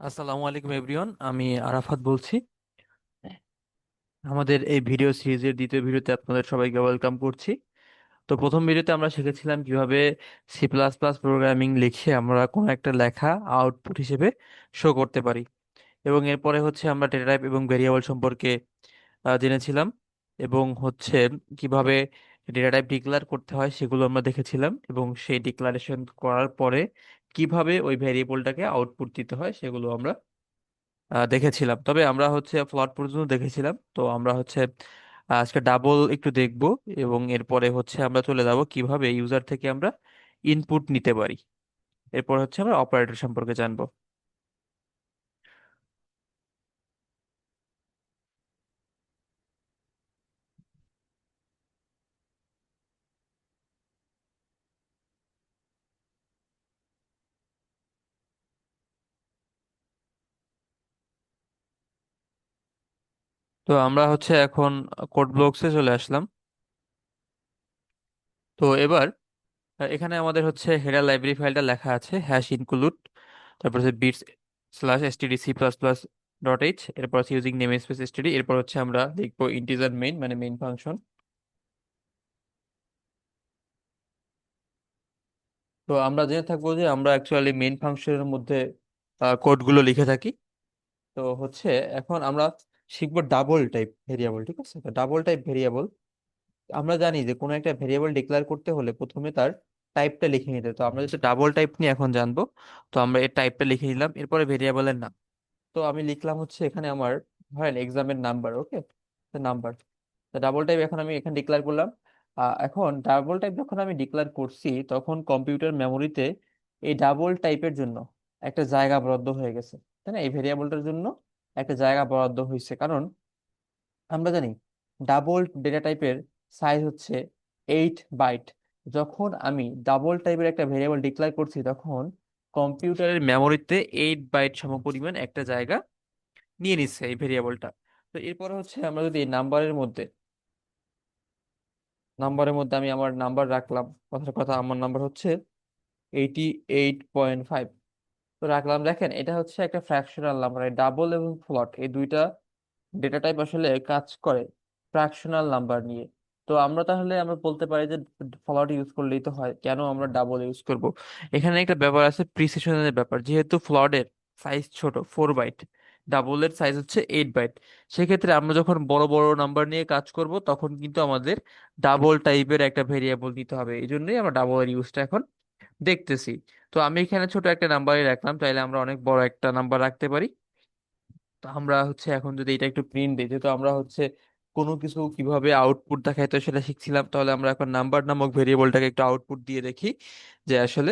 আসসালামু আলাইকুম এভরিওয়ান, আমি আরাফাত বলছি। আমাদের এই ভিডিও সিরিজের দ্বিতীয় ভিডিওতে আপনাদের সবাইকে ওয়েলকাম করছি। তো প্রথম ভিডিওতে আমরা শিখেছিলাম কিভাবে সি প্লাস প্লাস প্রোগ্রামিং লিখে আমরা কোনো একটা লেখা আউটপুট হিসেবে শো করতে পারি। এবং এরপরে হচ্ছে আমরা ডেটা টাইপ এবং ভেরিয়েবল সম্পর্কে জেনেছিলাম, এবং হচ্ছে কিভাবে ডেটা টাইপ ডিক্লেয়ার করতে হয় সেগুলো আমরা দেখেছিলাম, এবং সেই ডিক্লারেশন করার পরে কিভাবে ওই ভেরিয়েবলটাকে আউটপুট দিতে হয় সেগুলো আমরা দেখেছিলাম। তবে আমরা হচ্ছে ফ্লট পর্যন্ত দেখেছিলাম। তো আমরা হচ্ছে আজকে ডাবল একটু দেখব, এবং এরপরে হচ্ছে আমরা চলে যাব কিভাবে ইউজার থেকে আমরা ইনপুট নিতে পারি। এরপর হচ্ছে আমরা অপারেটর সম্পর্কে জানবো। তো আমরা হচ্ছে এখন কোড ব্লকসে চলে আসলাম। তো এবার এখানে আমাদের হচ্ছে হেডার লাইব্রেরি ফাইলটা লেখা আছে হ্যাশ ইনক্লুড, তারপর হচ্ছে bits slash stdc plus plus dot h, এরপর হচ্ছে ইউজিং নেম স্পেস এসটিডি, এরপর হচ্ছে আমরা লিখবো ইন্টিজার মেইন মানে মেইন ফাংশন। তো আমরা জেনে থাকবো যে আমরা অ্যাকচুয়ালি মেইন ফাংশনের মধ্যে কোডগুলো লিখে থাকি। তো হচ্ছে এখন আমরা শিখবো ডাবল টাইপ ভেরিয়েবল। ঠিক আছে, তো ডাবল টাইপ ভেরিয়েবল আমরা জানি যে কোনো একটা ভেরিয়েবল ডিক্লেয়ার করতে হলে প্রথমে তার টাইপটা লিখে নিতে হয়। তো আমরা যেটা ডাবল টাইপ নিয়ে এখন জানবো। তো আমরা এর টাইপটা লিখে নিলাম, এরপরে ভেরিয়েবলের নাম। তো আমি লিখলাম হচ্ছে এখানে আমার ধরেন এক্সামের নাম্বার, ওকে, নাম্বার। তো ডাবল টাইপ এখন আমি এখানে ডিক্লেয়ার করলাম। এখন ডাবল টাইপ যখন আমি ডিক্লেয়ার করছি তখন কম্পিউটার মেমোরিতে এই ডাবল টাইপের জন্য একটা জায়গা বরাদ্দ হয়ে গেছে, তাই না? এই ভেরিয়েবলটার জন্য একটা জায়গা বরাদ্দ হয়েছে, কারণ আমরা জানি ডাবল ডেটা টাইপের সাইজ হচ্ছে 8 বাইট। যখন আমি ডাবল টাইপের একটা ভেরিয়েবল ডিক্লেয়ার করছি তখন কম্পিউটারের মেমোরিতে 8 বাইট সমপরিমাণ একটা জায়গা নিয়ে নিচ্ছে এই ভেরিয়েবলটা। তো এরপর হচ্ছে আমরা যদি নাম্বারের মধ্যে আমি আমার নাম্বার রাখলাম, কথার কথা আমার নাম্বার হচ্ছে 88.5। তো রাখলাম, দেখেন এটা হচ্ছে একটা ফ্র্যাকশনাল নাম্বার। ডাবল এবং ফ্লট এই দুইটা ডেটা টাইপ আসলে কাজ করে ফ্র্যাকশনাল নাম্বার নিয়ে। তো আমরা বলতে পারি যে ফ্লট ইউজ করলেই তো হয়, কেন আমরা ডাবল ইউজ করব? এখানে একটা ব্যাপার আছে, প্রিসিশনের ব্যাপার। যেহেতু ফ্লটের সাইজ ছোট 4 বাইট, ডাবলের সাইজ হচ্ছে 8 বাইট, সেক্ষেত্রে আমরা যখন বড় বড় নাম্বার নিয়ে কাজ করব তখন কিন্তু আমাদের ডাবল টাইপের একটা ভেরিয়েবল নিতে হবে। এই জন্যই আমরা ডাবলের ইউজটা এখন দেখতেছি। তো আমি এখানে ছোট একটা নাম্বারই রাখলাম, চাইলে আমরা অনেক বড় একটা নাম্বার রাখতে পারি। তো আমরা হচ্ছে এখন যদি এটা একটু প্রিন্ট দিই, যেহেতু আমরা হচ্ছে কোনো কিছু কিভাবে আউটপুট দেখায় তো সেটা শিখছিলাম, তাহলে আমরা এখন নাম্বার নামক ভেরিয়েবলটাকে একটু আউটপুট দিয়ে দেখি যে আসলে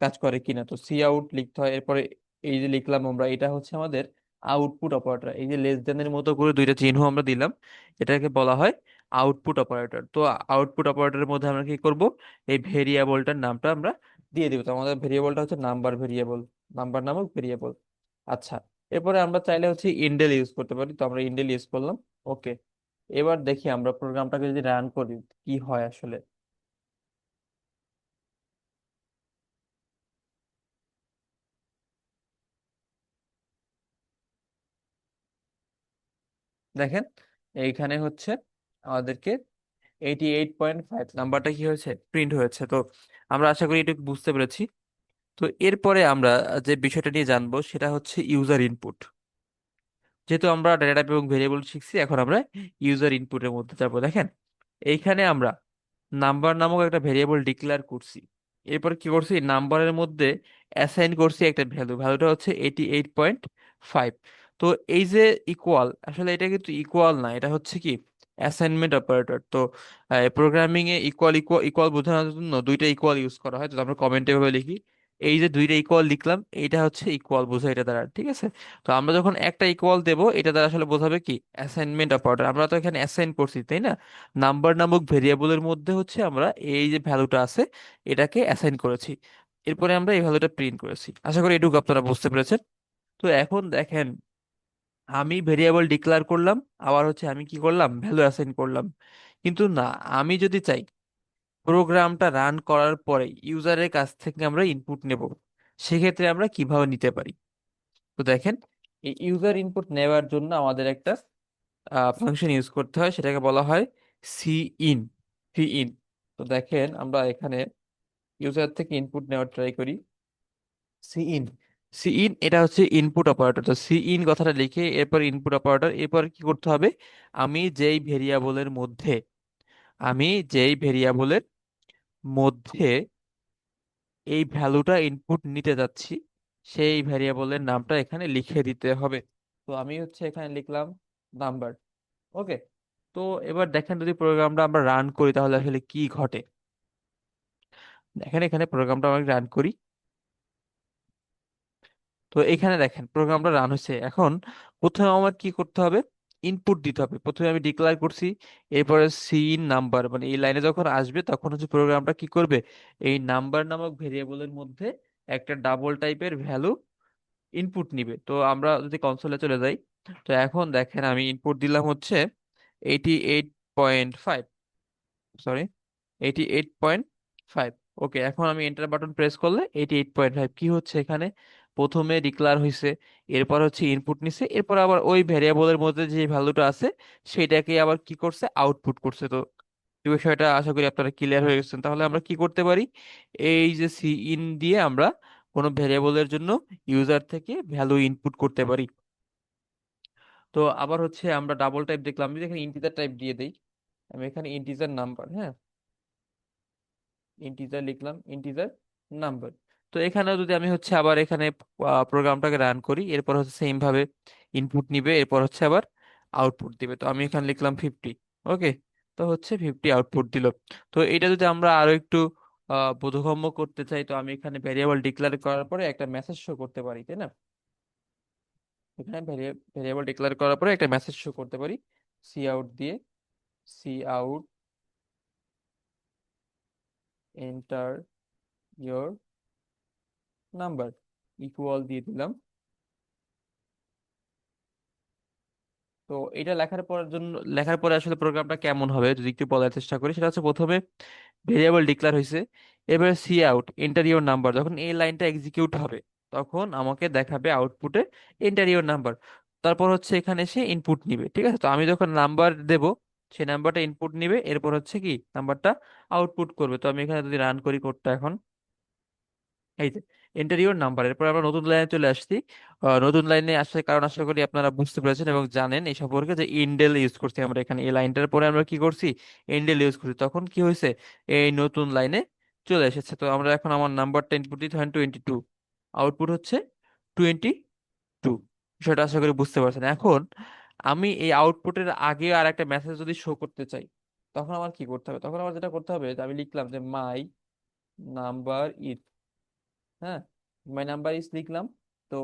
কাজ করে কিনা। তো সি আউট লিখতে হয়, এরপরে এই যে লিখলাম আমরা, এটা হচ্ছে আমাদের আউটপুট অপারেটর। এই যে লেস দেনের মতো করে দুইটা চিহ্ন আমরা দিলাম, এটাকে বলা হয় আউটপুট অপারেটর। তো আউটপুট অপারেটরের মধ্যে আমরা কি করব, এই ভেরিয়েবলটার নামটা আমরা দিয়ে দিব। তো আমাদের ভেরিয়েবলটা হচ্ছে নাম্বার ভেরিয়েবল, নাম্বার নামক ভেরিয়েবল। আচ্ছা, এরপরে আমরা চাইলে হচ্ছে ইন্ডেল ইউজ করতে পারি, তো আমরা ইন্ডেল ইউজ করলাম। ওকে, এবার দেখি আমরা প্রোগ্রামটাকে যদি রান করি কি হয় আসলে। দেখেন এইখানে হচ্ছে আমাদেরকে 88.5 নাম্বারটা কি হয়েছে, প্রিন্ট হয়েছে। তো আমরা আশা করি এটুকু বুঝতে পেরেছি। তো এরপরে আমরা যে বিষয়টা নিয়ে জানবো সেটা হচ্ছে ইউজার ইনপুট। যেহেতু আমরা ডেটা টাইপ এবং ভেরিয়েবল শিখছি, এখন আমরা ইউজার ইনপুটের মধ্যে যাবো। দেখেন এইখানে আমরা নাম্বার নামক একটা ভেরিয়েবল ডিক্লেয়ার করছি, এরপর কি করছি, নাম্বারের মধ্যে অ্যাসাইন করছি একটা ভ্যালু, ভ্যালুটা হচ্ছে 88.5। তো এই যে ইকুয়াল, আসলে এটা কিন্তু ইকুয়াল না, এটা হচ্ছে কি অ্যাসাইনমেন্ট অপারেটর। তো প্রোগ্রামিং এ ইকুয়াল ইকুয়াল ইকুয়াল বোঝানোর জন্য দুইটা ইকুয়াল ইউজ করা হয়। তো আমরা কমেন্টে ভাবে লিখি, এই যে দুইটা ইকুয়াল লিখলাম, এইটা হচ্ছে ইকুয়াল বোঝায় এটা দ্বারা, ঠিক আছে? তো আমরা যখন একটা ইকুয়াল দেব এটা দ্বারা আসলে বোঝাবে কি অ্যাসাইনমেন্ট অপারেটর। আমরা তো এখানে অ্যাসাইন করছি, তাই না? নাম্বার নামক ভেরিয়েবলের মধ্যে হচ্ছে আমরা এই যে ভ্যালুটা আছে এটাকে অ্যাসাইন করেছি, এরপরে আমরা এই ভ্যালুটা প্রিন্ট করেছি। আশা করি এটুকু আপনারা বুঝতে পেরেছেন। তো এখন দেখেন আমি ভেরিয়েবল ডিক্লেয়ার করলাম, আবার হচ্ছে আমি কি করলাম, ভ্যালু অ্যাসাইন করলাম। কিন্তু না, আমি যদি চাই প্রোগ্রামটা রান করার পরে ইউজারের কাছ থেকে আমরা ইনপুট নেব, সেক্ষেত্রে আমরা কিভাবে নিতে পারি? তো দেখেন, এই ইউজার ইনপুট নেওয়ার জন্য আমাদের একটা ফাংশন ইউজ করতে হয়, সেটাকে বলা হয় সি ইন, সি ইন। তো দেখেন আমরা এখানে ইউজার থেকে ইনপুট নেওয়ার ট্রাই করি। সি ইন, সি ইন এটা হচ্ছে ইনপুট অপারেটর। তো সি ইন কথাটা লিখে এরপর ইনপুট অপারেটর, এরপর কি করতে হবে, আমি যেই ভেরিয়েবলের মধ্যে আমি যেই ভেরিয়েবলের মধ্যে এই ভ্যালুটা ইনপুট নিতে যাচ্ছি সেই ভেরিয়েবলের নামটা এখানে লিখে দিতে হবে। তো আমি হচ্ছে এখানে লিখলাম নাম্বার। ওকে। তো এবার দেখেন যদি প্রোগ্রামটা আমরা রান করি তাহলে আসলে কি ঘটে। দেখেন এখানে প্রোগ্রামটা আমি রান করি। তো এখানে দেখেন প্রোগ্রামটা রান হয়েছে। এখন প্রথমে আমার কি করতে হবে, ইনপুট দিতে হবে। প্রথমে আমি ডিক্লেয়ার করছি, এরপরে সিন নাম্বার, মানে এই লাইনে যখন আসবে তখন হচ্ছে প্রোগ্রামটা কি করবে, এই নাম্বার নামক ভেরিয়েবলের মধ্যে একটা ডাবল টাইপের ভ্যালু ইনপুট নিবে। তো আমরা যদি কনসোলে চলে যাই, তো এখন দেখেন আমি ইনপুট দিলাম হচ্ছে 88.5, সরি 88.5। ওকে, এখন আমি এন্টার বাটন প্রেস করলে 88.5 কি হচ্ছে এখানে, প্রথমে ডিক্লার হয়েছে, এরপর হচ্ছে ইনপুট নিছে, এরপর আবার ওই ভ্যারিয়েবলের মধ্যে যে ভ্যালুটা আছে সেটাকে আবার কি করছে, আউটপুট করছে। তো এই বিষয়টা আশা করি আপনারা ক্লিয়ার হয়ে গেছেন। তাহলে আমরা কি করতে পারি, এই যে সি ইন দিয়ে আমরা কোনো ভ্যারিয়েবলের জন্য ইউজার থেকে ভ্যালু ইনপুট করতে পারি। তো আবার হচ্ছে আমরা ডাবল টাইপ দেখলাম, আমি যদি এখানে ইন্টিজার টাইপ দিয়ে দেই, আমি এখানে ইন্টিজার নাম্বার, হ্যাঁ ইন্টিজার লিখলাম, ইন্টিজার নাম্বার। তো এখানে যদি আমি হচ্ছে আবার এখানে প্রোগ্রামটাকে রান করি, এরপর হচ্ছে সেম ভাবে ইনপুট নিবে, এরপর হচ্ছে আবার আউটপুট দিবে। তো আমি এখানে লিখলাম 50। ওকে, তো হচ্ছে 50 আউটপুট দিল। তো এটা যদি আমরা আরো একটু বোধগম্য করতে চাই, তো আমি এখানে ভেরিয়েবল ডিক্লেয়ার করার পরে একটা মেসেজ শো করতে পারি, তাই না। এখানে ভেরিয়েবল ডিক্লেয়ার করার পরে একটা মেসেজ শো করতে পারি, সি আউট দিয়ে, cout enter your number equal দিয়ে দিলাম। তো এটা লেখার পরে আসলে প্রোগ্রামটা কেমন হবে যদি একটু বলার চেষ্টা করি, সেটা হচ্ছে প্রথমে ভেরিয়েবল ডিক্লেয়ার হয়েছে, এবারে cout enter your number, যখন এই লাইনটা এক্সিকিউট হবে তখন আমাকে দেখাবে আউটপুটে এন্টার ইওর নাম্বার। তারপর হচ্ছে এখানে সে ইনপুট নিবে, ঠিক আছে। তো আমি যখন নাম্বার দেব সেই নাম্বারটা ইনপুট নিবে, এরপর হচ্ছে কি নাম্বারটা আউটপুট করবে। তো আমি এখানে যদি রান করি কোডটা এখন, এই যে এন্টার ইওর নাম্বার, এরপর আমরা নতুন লাইনে চলে আসছি। নতুন লাইনে আসার কারণ আশা করি আপনারা বুঝতে পেরেছেন এবং জানেন এই সম্পর্কে, যে ইন্ডেল ইউজ করছি আমরা এখানে, এই লাইনটার পরে আমরা কি করছি, ইন্ডেল ইউজ করছি। তখন কি হয়েছে, এই নতুন লাইনে চলে এসেছে। তো আমরা এখন আমার নাম্বারটা ইনপুট দিতে হয় 22, আউটপুট হচ্ছে 22। বিষয়টা আশা করি বুঝতে পারছেন। এখন আমি এই আউটপুটের আগে আর একটা মেসেজ যদি শো করতে চাই, তখন আমার কি করতে হবে, তখন আমার যেটা করতে হবে যে আমি লিখলাম যে মাই নাম্বার ইজ, হ্যাঁ মাই নাম্বার ইজ লিখলাম। তো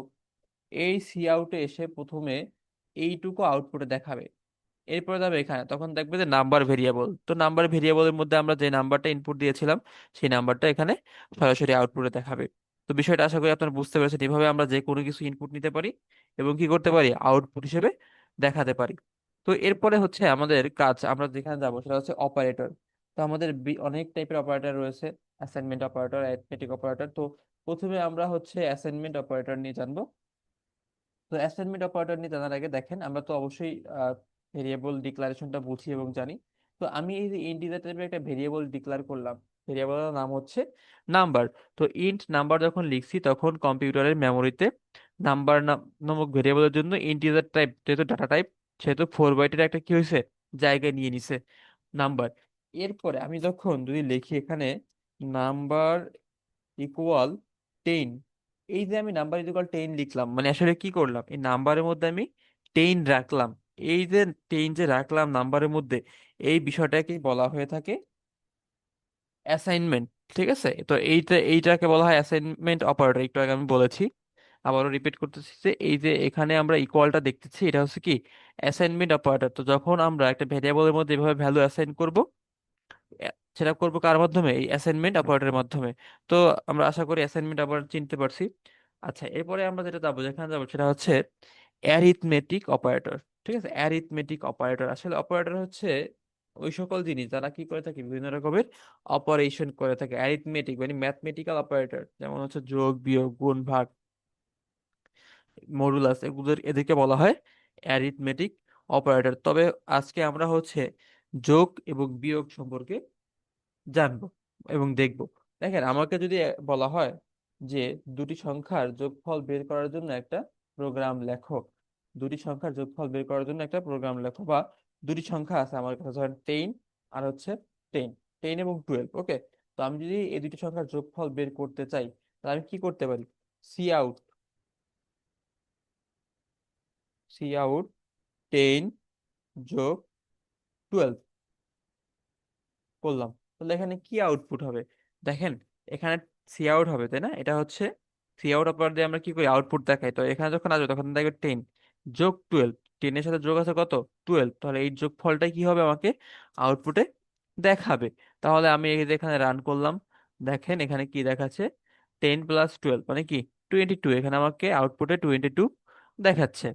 এই সি আউটে এসে প্রথমে এইটুকু আউটপুটে দেখাবে, এরপরে যাবে এখানে, তখন দেখবে যে নাম্বার ভেরিয়েবল, তো নাম্বার ভেরিয়েবলের মধ্যে আমরা যে নাম্বারটা ইনপুট দিয়েছিলাম সেই নাম্বারটা এখানে সরাসরি আউটপুটে দেখাবে। তো বিষয়টা আশা করি আপনারা বুঝতে পেরেছেন, এভাবে আমরা যে কোনো কিছু ইনপুট নিতে পারি এবং কি করতে পারি, আউটপুট হিসেবে দেখাতে পারি। তো এরপরে হচ্ছে আমাদের কাজ, আমরা যেখানে যাবো সেটা হচ্ছে অপারেটর। তো আমাদের অনেক টাইপের অপারেটর রয়েছে, অ্যাসাইনমেন্ট অপারেটর, অ্যারিথমেটিক অপারেটর। তো প্রথমে আমরা হচ্ছে অ্যাসাইনমেন্ট অপারেটর নিয়ে জানবো। তো অ্যাসাইনমেন্ট অপারেটর নিয়ে জানার আগে দেখেন আমরা তো অবশ্যই ভেরিয়েবল ডিক্লারেশনটা বুঝি এবং জানি। তো আমি এই যে ইন্টিজার টাইপের একটা ভেরিয়েবল ডিক্লেয়ার করলাম, ভেরিয়েবলের নাম হচ্ছে নাম্বার। তো ইন্ট নাম্বার যখন লিখছি তখন কম্পিউটারের মেমোরিতে নাম্বার নামক ভেরিয়েবলের জন্য ইন্টিজার টাইপ, যেহেতু ডাটা টাইপ, সেহেতু 4 বাইটের একটা কি হয়েছে, জায়গায় নিয়ে নিছে নাম্বার। এরপরে আমি যখন যদি লিখি এখানে নাম্বার ইকুয়াল 10, এই যে আমি নাম্বার ইকুয়াল 10 লিখলাম, মানে আসলে কি করলাম, এই নাম্বারের মধ্যে আমি 10 রাখলাম। এই যে 10 যে রাখলাম নাম্বারের মধ্যে, এই বিষয়টাকে বলা হয়ে থাকে অ্যাসাইনমেন্ট। ঠিক আছে, তো এইটাকে বলা হয় অ্যাসাইনমেন্ট অপারেটর, একটু আগে আমি বলেছি, আবারও রিপিট করতেছি, যে এই যে এখানে আমরা ইকুয়ালটা দেখতেছি এটা হচ্ছে কি অ্যাসাইনমেন্ট অপারেটর। তো যখন আমরা একটা ভেরিয়েবলের মধ্যে এভাবে ভ্যালু অ্যাসাইন করব, সেটা করবো কার মাধ্যমে, এই অ্যাসাইনমেন্ট অপারেটরের মাধ্যমে। তো আমরা আশা করি অ্যাসাইনমেন্ট অপারেটর চিনতে পারছি। আচ্ছা, এরপরে আমরা যেটা যাবো, যেখানে যাবো সেটা হচ্ছে অ্যারিথমেটিক অপারেটর। ঠিক আছে, অ্যারিথমেটিক অপারেটর, আসলে অপারেটর হচ্ছে ওই সকল জিনিস যারা কি করে থাকে, বিভিন্ন রকমের অপারেশন করে থাকে। অ্যারিথমেটিক মানে ম্যাথমেটিক্যাল অপারেটর, যেমন হচ্ছে যোগ বিয়োগ গুণ ভাগ, মডুলাস, এদেরকে বলা হয় অ্যারিথমেটিক অপারেটর। তবে আজকে আমরা হচ্ছে যোগ এবং বিয়োগ সম্পর্কে জানবো এবং দেখবো। দেখেন, আমাকে যদি বলা হয় যে দুটি সংখ্যার যোগফল বের করার জন্য একটা প্রোগ্রাম লেখো, দুটি সংখ্যার যোগফল বের করার জন্য একটা প্রোগ্রাম লেখো, বা দুটি সংখ্যা আছে আমার কাছে, ধরেন 10 আর হচ্ছে 10, 10 এবং 12, ওকে। তো আমি যদি এই দুটি সংখ্যার যোগফল বের করতে চাই, তাহলে আমি কি করতে পারি? সি আউট, সি আউট 10 যোগ 12 করলাম, তাহলে এখানে কি আউটপুট হবে? দেখেন, এখানে সি আউট হবে, তাই না? এটা হচ্ছে সি আউট অপারেটর দিয়ে আমরা কি করি, আউটপুট দেখাই। তো এখানে যখন আসবে তখন দেখবে 10 যোগ 12, 10 এর সাথে যোগ আছে কত, 12, তাহলে এই যোগ ফলটাই কি হবে আমাকে আউটপুটে দেখাবে। তাহলে আমি এই যে এখানে রান করলাম, দেখেন এখানে কি দেখাচ্ছে, 10 + 12 মানে কি 22, এখানে আমাকে আউটপুটে 22 দেখাচ্ছে।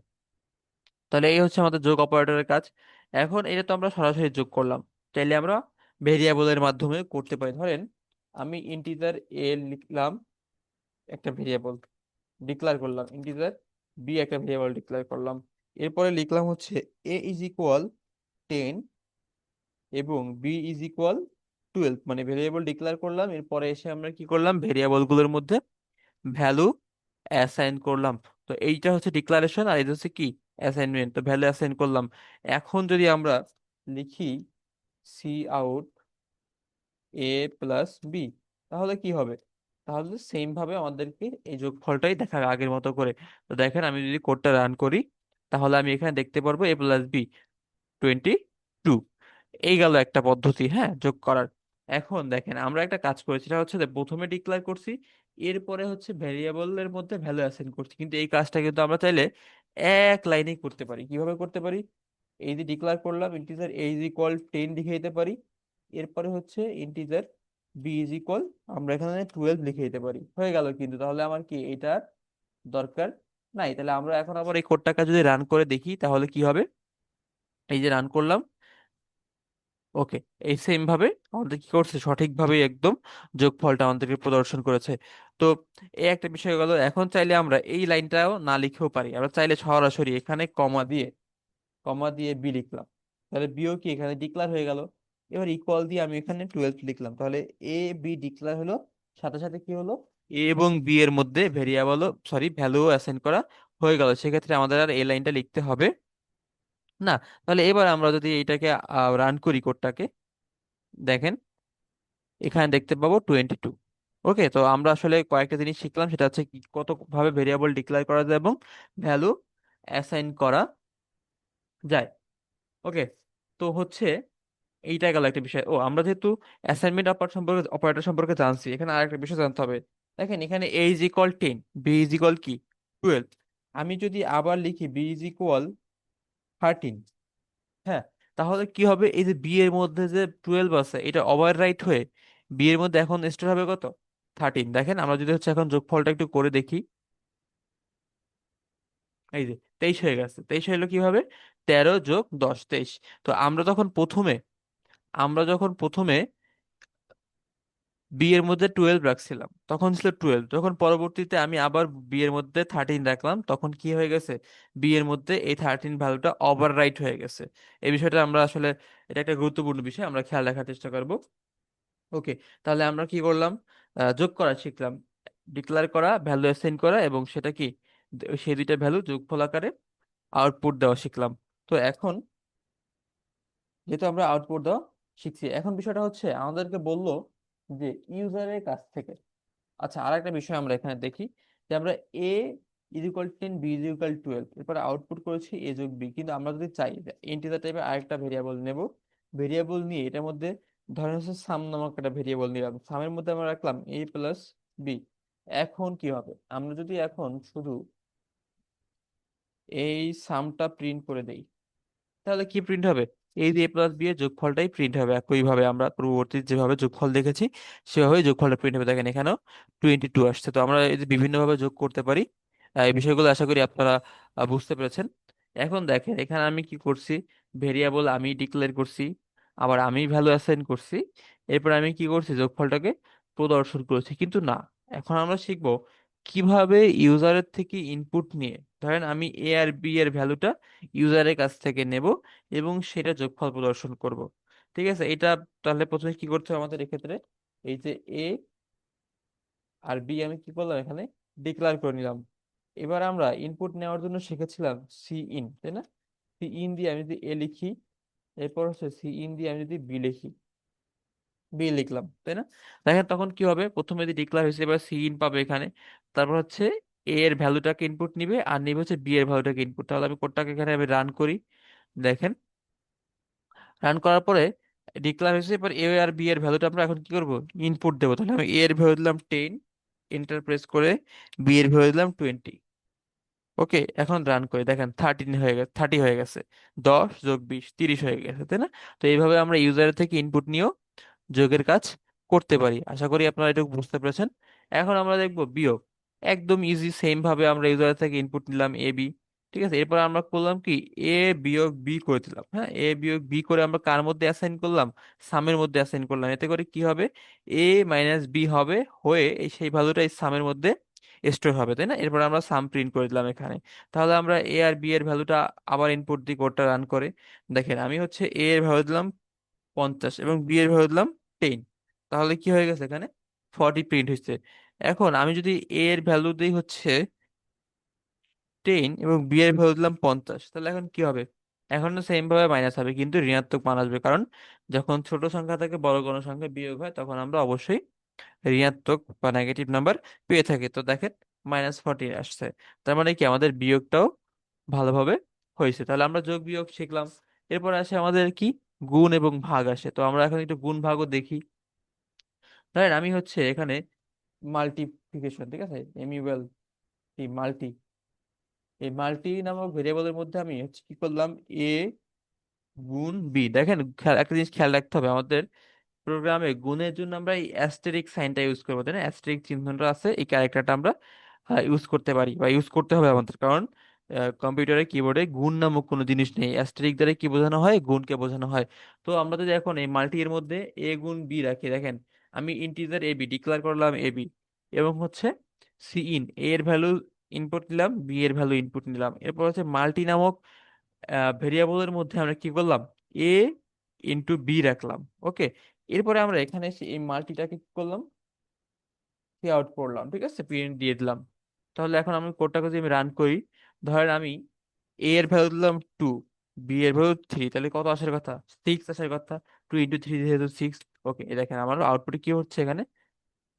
তাহলে এই হচ্ছে আমাদের যোগ অপারেটরের কাজ। এখন এটা তো আমরা সরাসরি যোগ করলাম, চাইলে আমরা ভেরিয়েবলের মাধ্যমে করতে পারি। ধরেন আমি ইন্টিজার এ লিখলাম, একটা ভেরিয়েবল ডিক্লেয়ার করলাম, ইন্টিজার বি একটা ভেরিয়েবল ডিক্লেয়ার করলাম, এরপরে লিখলাম হচ্ছে এ ইজ ইকুয়াল 10 এবং বি ইজ ইকুয়াল 12, মানে ভেরিয়েবল ডিক্লেয়ার করলাম, এরপরে এসে আমরা কি করলাম, ভেরিয়েবলগুলোর মধ্যে ভ্যালু অ্যাসাইন করলাম। তো এইটা হচ্ছে ডিক্লারেশন, আর এটা হচ্ছে কি, অ্যাসাইনমেন্ট। তো ভ্যালু অ্যাসাইন করলাম। এখন যদি আমরা লিখি সি আউট এ প্লাস বি, তাহলে কি হবে? তাহলে সেম ভাবে আমাদেরকে এই যোগফলটাই দেখাবে আগের মতো করে। তো দেখেন, আমি যদি কোডটা রান করি, তাহলে আমি এখানে দেখতে পারবো A+B 22। এই গেল একটা পদ্ধতি, হ্যাঁ, যোগ করার। এখন দেখেন, আমরা একটা কাজ করেছি, সেটা হচ্ছে যে প্রথমে ডিক্লেয়ার করছি, এরপরে হচ্ছে ভেরিয়েবলের মধ্যে ভ্যালু অ্যাসাইন করছি। কিন্তু এই কাজটা কিন্তু আমরা চাইলে এক লাইনেই করতে পারি। কিভাবে করতে পারি? এই যে ডিক্লেয়ার করলাম ইন্টিজার a ইজ ইকুয়াল 10 লিখে দিতে পারি, এরপরে হচ্ছে ইন্টিজার b ইজ ইকুয়াল আমরা এখানে 12 লিখে দিতে পারি, হয়ে গেল। কিন্তু তাহলে আমার কি এটার দরকার নাই। তাহলে আমরা এখন আবার এই কোডটাকে যদি রান করে দেখি, তাহলে কি হবে? এই যে রান করলাম, ওকে, এই সেম ভাবে আমাদের কি করছে, সঠিকভাবে একদম যোগফলটা আমাদেরকে প্রদর্শন করেছে। তো এই একটা বিষয় গেল। এখন চাইলে আমরা এই লাইনটাও না লিখেও পারি, আমরা চাইলে সরাসরি এখানে কমা দিয়ে বি লিখলাম, তাহলে বিও কি এখানে ডিক্লেয়ার হয়ে গেল। এবার ইকুয়াল দিয়ে আমি এখানে 12 লিখলাম, তাহলে এ বি ডিক্লেয়ার হলো, সাথে সাথে কি হলো, এ এবং বি এর মধ্যে ভেরিয়েবল, সরি, ভ্যালু অ্যাসাইন করা হয়ে গেল। সেক্ষেত্রে আমাদের আর এই লাইনটা লিখতে হবে না। তাহলে এবার আমরা যদি এইটাকে রান করি কোডটাকে, দেখেন এখানে দেখতে পাবো 22। ওকে, তো আমরা আসলে কয়েকটা জিনিস শিখলাম, সেটা হচ্ছে কি, কত ভাবে ভেরিয়েবল ডিক্লেয়ার করা যায় এবং ভ্যালু অ্যাসাইন করা যায়। ওকে, তো হচ্ছে এইটা গেল একটা বিষয়। ও, আমরা যেহেতু অ্যাসাইনমেন্ট অপারেটর সম্পর্কে জানছি, এখানে আরেকটা বিষয় জানতে হবে। দেখেন, এখানে a is equal 10, b is equal কি 12, আমি যদি আবার লিখি b ইজ ইকুয়াল 13, হ্যাঁ, তাহলে কি হবে, এই যে বি এর মধ্যে যে 12 আছে, এটা ওভাররাইট হয়ে বি এর মধ্যে এখন স্টোর হবে কত, 13। দেখেন, আমরা যদি হচ্ছে এখন যোগফলটা একটু করে দেখি, এই যে 23 হয়ে গেছে। 23 হলো কিভাবে, 13 যোগ 10, 23। তো আমরা যখন প্রথমে বি এর মধ্যে 12 রাখছিলাম, তখন ছিল 12, যখন পরবর্তীতে আমি আবার বি এর মধ্যে 13 রাখলাম, তখন কি হয়ে গেছে, বি এর মধ্যে এই 13 ভ্যালুটা ওভাররাইট হয়ে গেছে। এই বিষয়টা আমরা আসলে, এটা একটা গুরুত্বপূর্ণ বিষয়, আমরা খেয়াল রাখার চেষ্টা করব। ওকে, তাহলে আমরা কি করলাম, যোগ করা শিখলাম, ডিক্লেয়ার করা, ভ্যালু অ্যাসাইন করা, এবং সেটা কি, সেই দুইটা ভ্যালু যোগফল আকারে আউটপুট দেওয়া শিখলাম। তো এখন যেহেতু আমরা আউটপুট দেওয়া শিখছি, এখন বিষয়টা হচ্ছে আমাদেরকে বললো যে ইউজারের কাছ থেকে, আচ্ছা, আর একটা বিষয় আমরা এখানে দেখি, যে আমরা A is equal 10, B is equal 12, এরপরে আউটপুট করেছি এ যোগ বি। কিন্তু আমরা যদি চাই ইন্টিজার টাইপের আরেকটা ভেরিয়েবল নেব, ভেরিয়েবল নিয়ে এটার মধ্যে ধরেন হচ্ছে সাম নামক একটা ভেরিয়েবল নিলাম, সামের মধ্যে আমরা রাখলাম এ প্লাস বি। এখন কি হবে, আমরা যদি এখন শুধু এই সামটা প্রিন্ট করে দেই, তাহলে কি প্রিন্ট হবে, এই যে A+B এর যোগফলটাই প্রিন্ট হবে। একইভাবে আমরা পূর্ববর্তী যেভাবে যোগফল দেখেছি, সেভাবে যোগফলটা প্রিন্ট হবে। দেখেন, এখানেও 22 আসছে। তো আমরা এই যে বিভিন্নভাবে যোগ করতে পারি, এই বিষয়গুলো আশা করি আপনারা বুঝতে পেরেছেন। এখন দেখেন, এখানে আমি কি করছি, ভেরিয়েবল আমি ডিক্লেয়ার করছি, আবার আমি ভ্যালু অ্যাসাইন করছি, এরপর আমি কি করছি, যোগফলটাকে প্রদর্শন করেছি। কিন্তু না, এখন আমরা শিখবো কিভাবে ইউজারের থেকে ইনপুট নিয়ে, ধরেন আমি এ আর বি এর ভ্যালুটা ইউজারের কাছ থেকে নেব এবং সেটা যোগফল প্রদর্শন করব। ঠিক আছে, এটা তাহলে প্রথমে কি করতে হবে আমাদের এক্ষেত্রে, এই যে এ আর বি আমি কি করলাম এখানে ডিক্লেয়ার করে নিলাম। এবার আমরা ইনপুট নেওয়ার জন্য শিখেছিলাম সি ইন, তাই না? সি ইন দিয়ে আমি যদি এ লিখি, এরপর হচ্ছে সি ইন দিয়ে আমি যদি বি লিখি, বি লিখলাম, তাই না? দেখেন তখন কি হবে, প্রথমে যদি ডিক্লেয়ার হয়েছে এবার সি ইন পাবে এখানে, তারপর হচ্ছে এ এর ভ্যালুটাকে ইনপুট নিবে আর নিবে হচ্ছে বি এর ভ্যালুটাকে ইনপুট। তাহলে আমি কোডটাকে এখানে আমি রান করি, দেখেন রান করার পরে ডিক্লেয়ার হয়েছে, এবার এ আর বি এর ভ্যালুটা আমরা এখন কি করব, ইনপুট দেবো। তাহলে আমি এ এর ভ্যালু দিলাম 10, এন্টার প্রেস করে বি এর ভ্যালু দিলাম 20। ওকে, এখন রান করে দেখেন 13 হয়ে গেছে, 30 হয়ে গেছে, 10 + 20 30 হয়ে গেছে, তাই না? তো এইভাবে আমরা ইউজারের থেকে ইনপুট নিয়েও যোগের কাজ করতে পারি। আশা করি আপনারা এটুকু বুঝতে পেরেছেন। এখন আমরা দেখব বিয়োগ। একদম ইজি, সেম ভাবে আমরা ইউজার থেকে ইনপুট নিলাম এ বি। ঠিক আছে, এরপর আমরা করলাম কি, এ বিয়োগ বি করে দিলাম। হ্যাঁ, এ বিয়োগ বি করে আমরা কার মধ্যে অ্যাসাইন করলাম, সামের মধ্যে অ্যাসাইন করলাম। এতে করে কি হবে, এ মাইনাস বি হবে, হয়ে সেই ভ্যালুটা এই সামের মধ্যে স্টোর হবে, তাই না? এরপর আমরা সাম প্রিন্ট করে দিলাম এখানে। তাহলে আমরা এ আর বি এর ভ্যালুটা আবার ইনপুট দিই, কোডটা রান করে দেখেন আমি হচ্ছে এ এর ভ্যালু দিলাম 50 এবং বি এর ভ্যালু দিলাম 10। তাহলে কি হয়ে গেছে এখানে 40 প্রিন্ট হয়েছে। এখন আমি যদি এ এর ভ্যালু দিই হচ্ছে 10 এবং বি এর ভ্যালু দিলাম 50, তাহলে এখন কি হবে, এখন সেম ভাবে মাইনাস হবে কিন্তু ঋণাত্মক মান আসবে, কারণ যখন ছোট সংখ্যা থেকে বড় কোনো সংখ্যা বিয়োগ হয় তখন আমরা অবশ্যই ঋণাত্মক বা নেগেটিভ নাম্বার পেয়ে থাকি। তো দেখেন -40 আসছে, তার মানে কি আমাদের বিয়োগটাও ভালোভাবে হয়েছে। তাহলে আমরা যোগ বিয়োগ শিখলাম। এরপর আসে আমাদের কি, গুণ এবং ভাগ আসে। তো আমরা এখন একটু গুণ ভাগও দেখি। ধরেন আমি হচ্ছে এখানে মাল্টিপ্লিকেশন, ঠিক আছে, এমইউএল মাল্টি, এই মাল্টি নামক ভেরিয়েবলের মধ্যে আমি হচ্ছে কি করলাম, এ গুণ বি। দেখেন একটা জিনিস খেয়াল রাখতে হবে, আমাদের প্রোগ্রামে গুণের জন্য আমরা এই অ্যাস্টেরিক সাইনটা ইউজ করবো, তাই না? অ্যাস্টেরিক চিহ্নটা আছে, এই ক্যারেক্টারটা আমরা ইউজ করতে পারি বা ইউজ করতে হবে আমাদের, কারণ কম্পিউটারের কিবোর্ডে গুণ নামক কোনো জিনিস নেই। অ্যাস্টেরিক দ্বারা কি বোঝানো হয়, গুণকে বোঝানো হয়। তো আমরা যদি এখন এই মাল্টি এর মধ্যে এ গুণ বি রাখি, দেখেন আমি ইন্টিজার এ বি ডিক্লেয়ার করলাম এ বি, এবং হচ্ছে সি ইন এর ভ্যালু ইনপুট নিলাম, বি এর ভ্যালু ইনপুট নিলাম। এরপর হচ্ছে মাল্টি নামক ভেরিয়েবলের মধ্যে আমরা কি করলাম, এ ইন্টু বি রাখলাম। ওকে, এরপরে আমরা এখানে এসে এই মাল্টিটাকে কি করলাম, সি আউট করলাম, ঠিক আছে, প্রিন্ট দিয়ে দিলাম। তাহলে এখন আমি কোডটাকে যদি আমি রান করি, ধরেন আমি এ এর ভ্যালু দিলাম 2, বি এর ভ্যালু 3, তাহলে কত আসার কথা, 6 আসার কথা। 2 × 3 যেহেতু 6। ওকে, এই দেখেন আমার আউটপুটে কি হচ্ছে এখানে,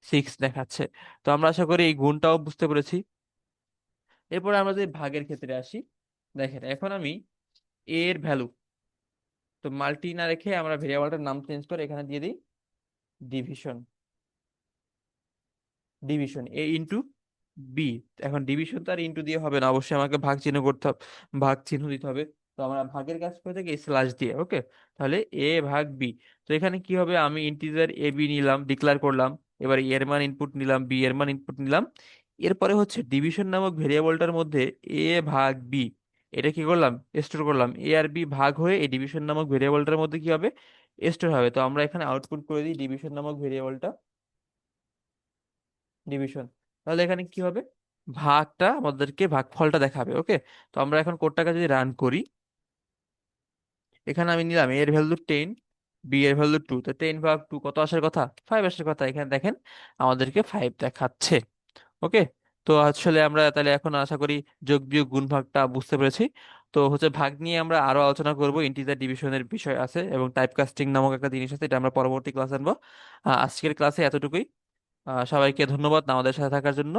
6 দেখাচ্ছে। তো আমরা আশা করি এই গুণটাও বুঝতে পেরেছি। এরপরে আমরা যদি ভাগের ক্ষেত্রে আসি, দেখেন এখন আমি এ এর ভ্যালু, তো মাল্টি না রেখে আমরা ভেরিয়েবলটার নাম চেঞ্জ করে এখানে দিয়ে দিই ডিভিশন, ডিভিশন এ ইন্টু বি। এখন ডিভিশন তো আর ইন্টু দিয়ে হবে না, অবশ্যই আমাকে ভাগ চিহ্ন করতে হবে, ভাগ চিহ্ন দিতে হবে। তো আমরা ভাগের কাজ করে থাকি স্ল্যাশ দিয়ে। ওকে, তাহলে এ ভাগ বি। তো এখানে কি হবে, আমি ইন্টিজার এ বি নিলাম, ডিক্লেয়ার করলাম, এবার এর মান ইনপুট নিলাম, বি এর মান ইনপুট নিলাম। এরপরে হচ্ছে ডিভিশন নামক ভেরিয়েবলটার মধ্যে এ ভাগ বি, এটা কি করলাম, স্টোর করলাম। এ আর বি ভাগ হয়ে এই ডিভিশন নামক ভেরিয়েবলটার মধ্যে কি হবে, স্টোর হবে। তো আমরা এখানে আউটপুট করে দিই ডিভিশন নামক ভেরিয়েবলটা, ডিভিশন। তাহলে এখানে কি হবে, ভাগটা আমাদেরকে ভাগফলটা দেখাবে। ওকে, তো আমরা এখন কোডটাকে যদি রান করি, এখানে আমি নিলাম এর ভ্যালু 10, বি এর ভ্যালু 2, তো 10/2 কত আসার কথা, 5 আসার কথা। এখানে দেখেন আমাদেরকে 5 দেখাচ্ছে। ওকে, তো আসলে আমরা তাহলে এখন আশা করি যোগ বিয়োগ গুণ ভাগটা বুঝতে পেরেছি। তো হচ্ছে ভাগ নিয়ে আমরা আরো আলোচনা করব, ইন্টিজার ডিভিশনের বিষয় আছে এবং টাইপ কাস্টিং নামক একটা জিনিস আছে, এটা আমরা পরবর্তী ক্লাসে আনবো। আজকের ক্লাসে এতটুকুই। সবাইকে ধন্যবাদ আমাদের সাথে থাকার জন্য।